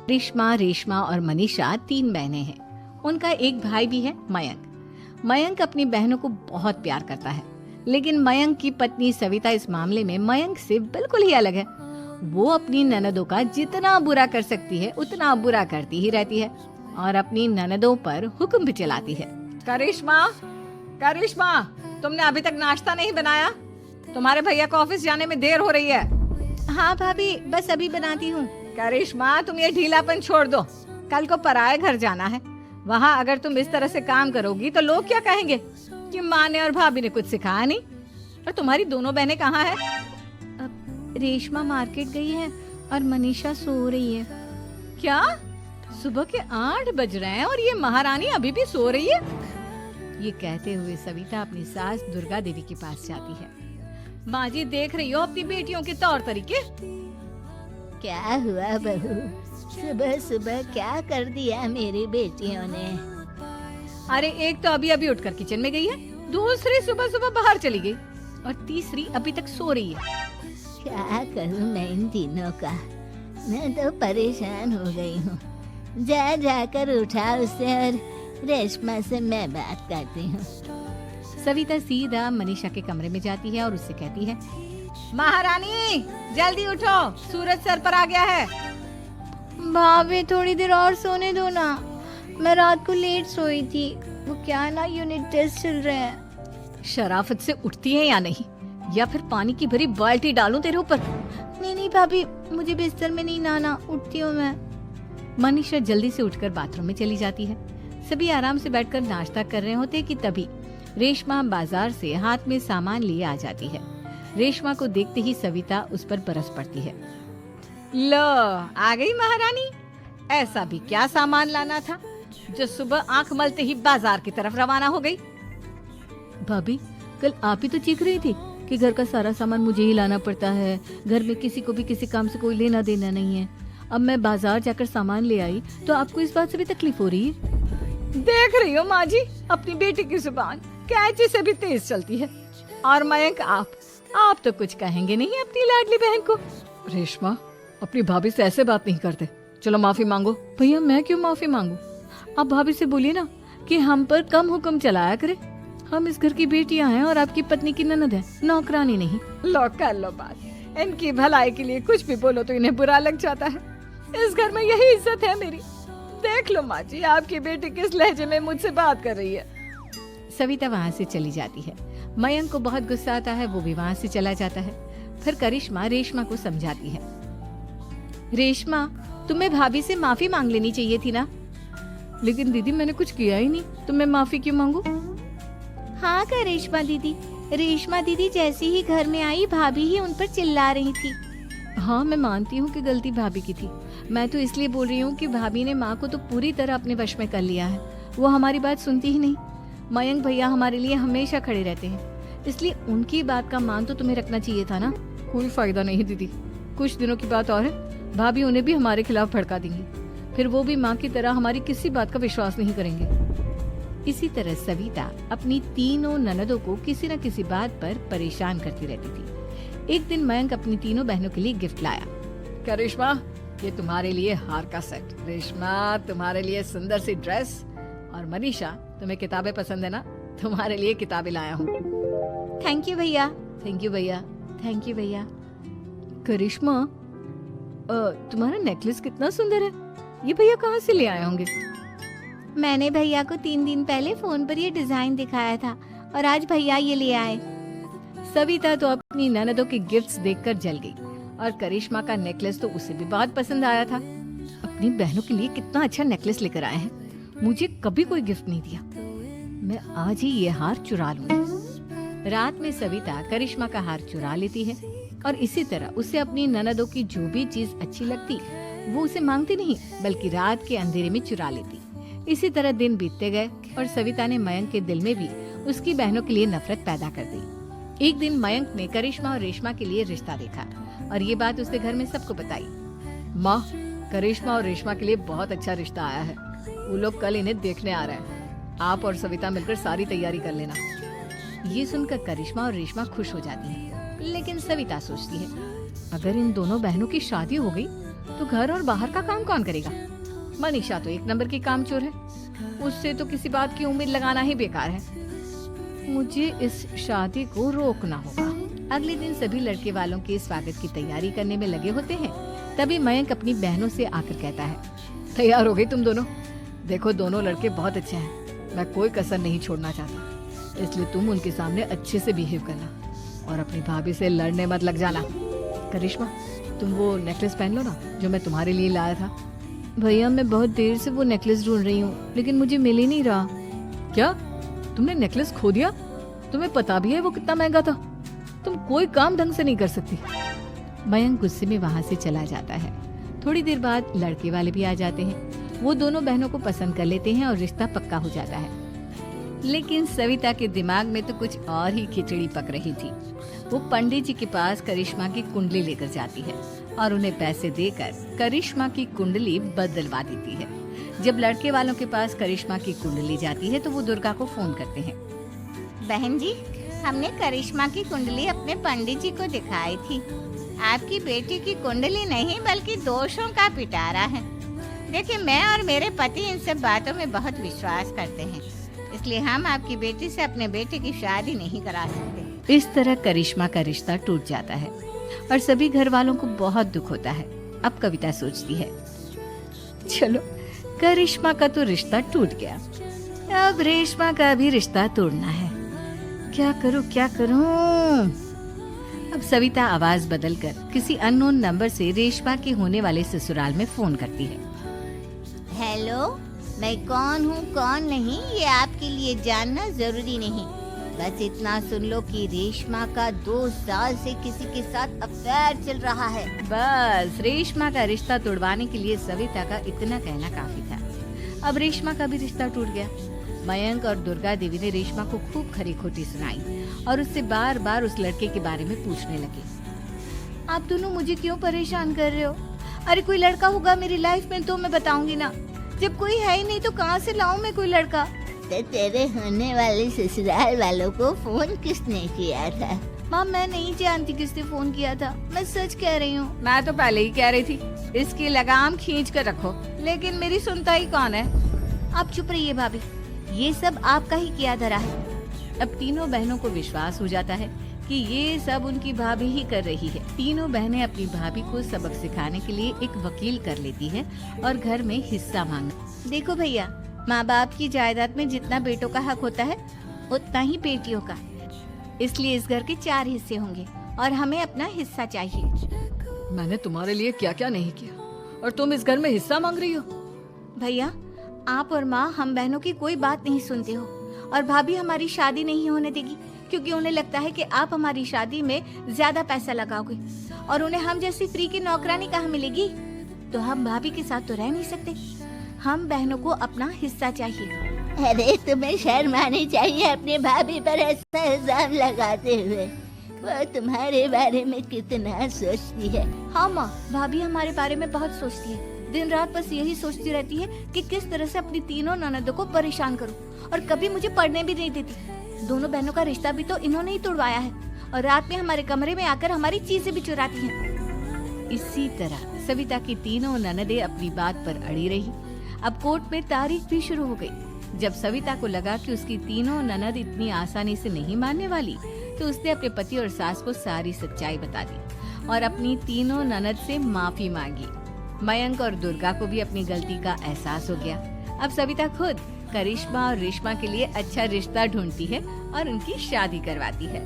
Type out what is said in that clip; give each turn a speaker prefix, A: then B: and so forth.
A: करिश्मा, रेशमा और मनीषा 3 बहनें हैं। उनका एक भाई भी है, मयंक। मयंक अपनी बहनों को बहुत प्यार करता है, लेकिन मयंक की पत्नी सविता इस मामले में मयंक से बिल्कुल ही अलग है। वो अपनी ननदों का जितना बुरा कर सकती है उतना बुरा करती ही रहती है और अपनी ननदों पर हुक्म भी चलाती है।
B: करिश्मा, करिश्मा, तुमने अभी तक नाश्ता नहीं बनाया? तुम्हारे भैया को ऑफिस जाने में देर हो रही है।
A: हाँ भाभी, बस अभी बनाती हूँ।
B: करिश्मा, तुम ये ढीलापन छोड़ दो। कल को पराये घर जाना है। वहाँ अगर तुम इस तरह से काम करोगी तो लोग क्या कहेंगे कि माँ ने और भाभी ने कुछ सिखाया नहीं। और तुम्हारी दोनों बहनें कहाँ है?
A: रेशमा मार्केट गई है और मनीषा सो रही है।
B: क्या? सुबह के 8 बज रहे हैं और ये महारानी अभी भी सो रही है?
A: ये कहते हुए सविता अपनी सास दुर्गा देवी के पास जाती है।
B: माँ जी, देख रही हो अपनी बेटियों के तौर तरीके?
C: क्या हुआ बहू, सुबह सुबह क्या कर दिया मेरी बेटियों ने?
B: अरे एक तो अभी अभी उठकर किचन में गई है, दूसरी सुबह सुबह बाहर चली गई और तीसरी अभी तक सो रही है।
C: क्या करूं मैं इन तीनों का, मैं तो परेशान हो गई हूँ। जा जाकर उठा उसे और रेशमा से मैं बात करती हूँ।
A: सविता सीधा मनीषा के कमरे में जाती है और उससे कहती है,
B: महारानी जल्दी उठो, सूरज सर पर आ गया है।
A: भाभी थोड़ी देर और सोने दो ना, मैं रात को लेट सोई थी। वो क्या ना, यूनिट टेस्ट चल रहे हैं।
B: शराफत से उठती है या नहीं, या फिर पानी की भरी बाल्टी डालूं तेरे ऊपर?
A: नहीं नहीं भाभी, मुझे बिस्तर में नहीं नहाना, उठती हूँ मैं। मनीषा जल्दी से उठकर बाथरूम में चली जाती है। सभी आराम से बैठकर नाश्ता कर रहे होते कि तभी रेशमा बाजार से हाथ में सामान लिए आ जाती है। रेशमा को देखते ही सविता उस पर बरस पड़ती है।
B: लो, आ गई महारानी। ऐसा भी क्या सामान लाना था जो सुबह आंख मलते ही बाजार की तरफ रवाना हो गई?
A: भाभी, कल आप ही तो चीख रही थी कि घर का सारा सामान मुझे ही लाना पड़ता है, घर में किसी को भी किसी काम से कोई लेना देना नहीं है। अब मैं बाजार जाकर सामान ले आई तो आपको इस बात से भी तकलीफ हो रही है?
B: देख रही हो माँ जी, अपनी बेटी की जुबान कैंची से भी तेज चलती है। और मयंक, आप तो कुछ कहेंगे नहीं अपनी लाडली बहन को। रेशमा, अपनी भाभी से ऐसे बात नहीं करते। चलो माफी मांगो।
A: भैया, मैं क्यों माफी मांगू? आप भाभी से बोलिए ना कि हम पर कम हुक्म चलाया करे। हम इस घर की बेटियां हैं और आपकी पत्नी की ननद है, नौकरानी नहीं।
B: लो कर लो बात। इनकी भलाई के लिए कुछ भी बोलो तो इन्हें बुरा लग जाता है। इस घर में यही इज्जत है मेरी। देख लो माँ जी, आपकी बेटी किस लहजे में मुझसे बात कर रही है।
A: सविता वहाँ से चली जाती है। मयंक को बहुत गुस्सा आता है, वो भी वहाँ से चला जाता है। फिर करिश्मा रेशमा को समझाती है, रेशमा, तुम्हें भाभी से माफी मांग लेनी चाहिए थी ना। लेकिन दीदी, मैंने कुछ किया ही नहीं, तो मैं माफी क्यों मांगू? हाँ करिश्मा दीदी, रेशमा दीदी जैसी ही घर में आई, भाभी ही उन पर चिल्ला रही थी। हाँ, मैं मानती हूँ कि गलती भाभी की थी। मैं तो इसलिए बोल रही हूँ कि भाभी ने माँ को तो पूरी तरह अपने वश में कर लिया है। वो हमारी बात सुनती ही नहीं। मयंक भैया हमारे लिए हमेशा खड़े रहते हैं, इसलिए उनकी बात का मान तो तुम्हें रखना चाहिए था ना। कोई फायदा नहीं दीदी, कुछ दिनों की बात और है, भाभी उन्हें भी हमारे खिलाफ भड़का देंगी। फिर वो भी माँ की तरह हमारी किसी बात का विश्वास नहीं करेंगे। इसी तरह सविता अपनी तीनों ननदों को किसी न किसी बात पर परेशान करती रहती थी। एक दिन मयंक अपनी तीनों बहनों के लिए गिफ्ट लाया।
B: करिश्मा, ये तुम्हारे लिए हार का सेट। रेशमा, तुम्हारे लिए सुंदर सी ड्रेस। और मनीषा, तुम्हें किताबें पसंद है ना, तुम्हारे लिए किताबें लाया हूँ।
A: थैंक यू भैया। थैंक यू भैया। थैंक यू भैया। करिश्मा, तुम्हारा नेकलेस कितना सुंदर है, ये भैया कहाँ से ले आए होंगे? मैंने भैया को 3 दिन पहले फोन पर ये डिजाइन दिखाया था और आज भैया ये ले आए।
B: सविता तो अपनी ननदों के गिफ्ट्स देखकर जल गई और करिश्मा का नेकलेस तो उसे भी बहुत पसंद आया था। अपनी बहनों के लिए कितना अच्छा नेकलेस लेकर आए हैं, मुझे कभी कोई गिफ्ट नहीं दिया। मैं आज ही ये हार चुरा लूंगी। रात में सविता करिश्मा का हार चुरा लेती है और इसी तरह उसे अपनी ननदों की जो भी चीज अच्छी लगती वो उसे मांगती नहीं, बल्कि रात के अंधेरे में चुरा लेती। इसी तरह दिन बीतते गए और सविता ने मयंक के दिल में भी उसकी बहनों के लिए नफरत पैदा कर दी। एक दिन मयंक ने करिश्मा और रेशमा के लिए रिश्ता देखा और ये बात उसने घर में सबको बताई।
A: माँ, करिश्मा और रेशमा के लिए बहुत अच्छा रिश्ता आया है। वो लोग कल इन्हें देखने आ रहे हैं। आप और सविता मिलकर सारी तैयारी कर लेना।
B: ये सुनकर करिश्मा और रेशमा खुश हो जाती हैं, लेकिन सविता सोचती है,
A: अगर इन दोनों बहनों की शादी हो गई तो घर और बाहर का काम कौन करेगा? मनीषा तो एक नंबर की कामचोर है, उससे तो किसी बात की उम्मीद लगाना ही बेकार है। मुझे इस शादी को रोकना होगा। अगले दिन सभी लड़के वालों के स्वागत की तैयारी करने में लगे होते हैं। तभी मयंक अपनी बहनों से आकर कहता है, तैयार हो गई तुम दोनों? देखो दोनों लड़के बहुत अच्छे हैं, मैं कोई कसर नहीं छोड़ना चाहता, इसलिए तुम उनके सामने अच्छे से बिहेव करना और अपनी भाभी से लड़ने मत लग जाना। करिश्मा, तुम वो नेकलेस पहन लो ना जो मैं तुम्हारे लिए लाया था। भैया मैं बहुत देर से वो नेकलेस ढूंढ रही हूँ, लेकिन मुझे मिल ही नहीं रहा। क्या तुमने नेकलेस खो दिया? तुम्हें पता भी है वो कितना महंगा था? तुम कोई काम ढंग से नहीं कर सकती। मयंक गुस्से में वहाँ से चला जाता है। थोड़ी देर बाद लड़के वाले भी आ जाते हैं। वो दोनों बहनों को पसंद कर लेते हैं और रिश्ता पक्का हो जाता है। लेकिन सविता के दिमाग में तो कुछ और ही खिचड़ी पक रही थी। वो पंडित जी के पास करिश्मा की कुंडली लेकर जाती है और उन्हें पैसे देकर करिश्मा की कुंडली बदलवा देती है। जब लड़के वालों के पास करिश्मा की कुंडली जाती है तो वो दुर्गा को फोन करते हैं।
C: बहन जी, हमने करिश्मा की कुंडली अपने पंडित जी को दिखाई थी। आपकी बेटी की कुंडली नहीं बल्कि दोषों का पिटारा है। देखिए, मैं और मेरे पति इन सब बातों में बहुत विश्वास करते हैं, इसलिए हम आपकी बेटी से अपने बेटे की शादी नहीं करा सकते।
A: इस तरह करिश्मा का रिश्ता टूट जाता है और सभी घर वालों को बहुत दुख होता है। अब कविता सोचती है, चलो करिश्मा का तो रिश्ता टूट गया, अब रेशमा का भी रिश्ता तोड़ना है। क्या करूं क्या करूं? अब सविता आवाज बदलकर किसी अननोन नंबर से रेशमा के होने वाले ससुराल में फोन करती है।
C: हेलो, मैं कौन हूँ कौन नहीं ये आपके लिए जानना जरूरी नहीं। बस इतना सुन लो कि रेशमा का 2 साल से किसी के साथ अफेयर चल रहा है।
A: बस रेशमा का रिश्ता तोड़वाने के लिए सविता का इतना कहना काफी था। अब रेशमा का भी रिश्ता टूट गया। मयंक और दुर्गा देवी ने रेशमा को खूब खरी खोटी सुनाई और उससे बार बार उस लड़के के बारे में पूछने लगे। आप दोनों मुझे क्यों परेशान कर रहे हो? अरे कोई लड़का होगा मेरी लाइफ में तो मैं बताऊंगी ना, जब कोई है ही नहीं तो कहाँ से लाऊं मैं कोई लड़का?
C: तो तेरे होने वाले ससुराल वालों को फोन किसने किया था?
A: माँ मैं नहीं जानती किसने फोन किया था, मैं सच कह रही हूँ। मैं तो पहले ही कह रही थी इसकी लगाम खींच कर रखो, लेकिन मेरी सुनता ही कौन है।
C: आप चुप रहिए भाभी, ये सब आपका ही किया धरा है।
A: अब तीनों बहनों को विश्वास हो जाता है कि ये सब उनकी भाभी ही कर रही है। तीनों बहनें अपनी भाभी को सबक सिखाने के लिए एक वकील कर लेती है और घर में हिस्सा मांग।
C: देखो भैया, माँ बाप की जायदाद में जितना बेटों का हक होता है उतना ही बेटियों का, इसलिए इस घर के 4 हिस्से होंगे और हमें अपना हिस्सा चाहिए।
A: मैंने तुम्हारे लिए क्या क्या नहीं किया और तुम इस घर में हिस्सा मांग रही हो?
C: भैया, आप और माँ हम बहनों की कोई बात नहीं सुनते हो और भाभी हमारी शादी नहीं होने देगी क्योंकि उन्हें लगता है कि आप हमारी शादी में ज्यादा पैसा लगाओगे और उन्हें हम जैसी फ्री की नौकरानी कहाँ मिलेगी। तो हम भाभी के साथ तो रह नहीं सकते, हम बहनों को अपना हिस्सा चाहिए। अरे तुम्हें शर्म आनी चाहिए अपने भाभी पर ऐसा इल्जाम लगाते हुए। वो तुम्हारे बारे में कितना सोचती है। हाँ माँ, भाभी हमारे बारे में बहुत सोचती है। दिन रात बस यही सोचती रहती है कि किस तरह से अपनी तीनों ननदों को परेशान करूं और कभी मुझे पढ़ने भी नहीं देती। दोनों बहनों का रिश्ता भी तो इन्होंने ही तोड़वाया है और रात में हमारे कमरे में आकर हमारी चीजें भी चुराती हैं।
A: इसी तरह सविता की तीनों ननदें अपनी बात पर अड़ी रही। अब कोर्ट में तारीख भी शुरू हो गई। जब सविता को लगा कि उसकी तीनों ननद इतनी आसानी से नहीं मानने वाली, तो उसने अपने पति और सास को सारी सच्चाई बता दी और अपनी तीनों ननद से माफी मांगी। मयंक और दुर्गा को भी अपनी गलती का एहसास हो गया। अब सविता खुद करिश्मा और रेशमा के लिए अच्छा रिश्ता ढूंढती है और उनकी शादी करवाती है।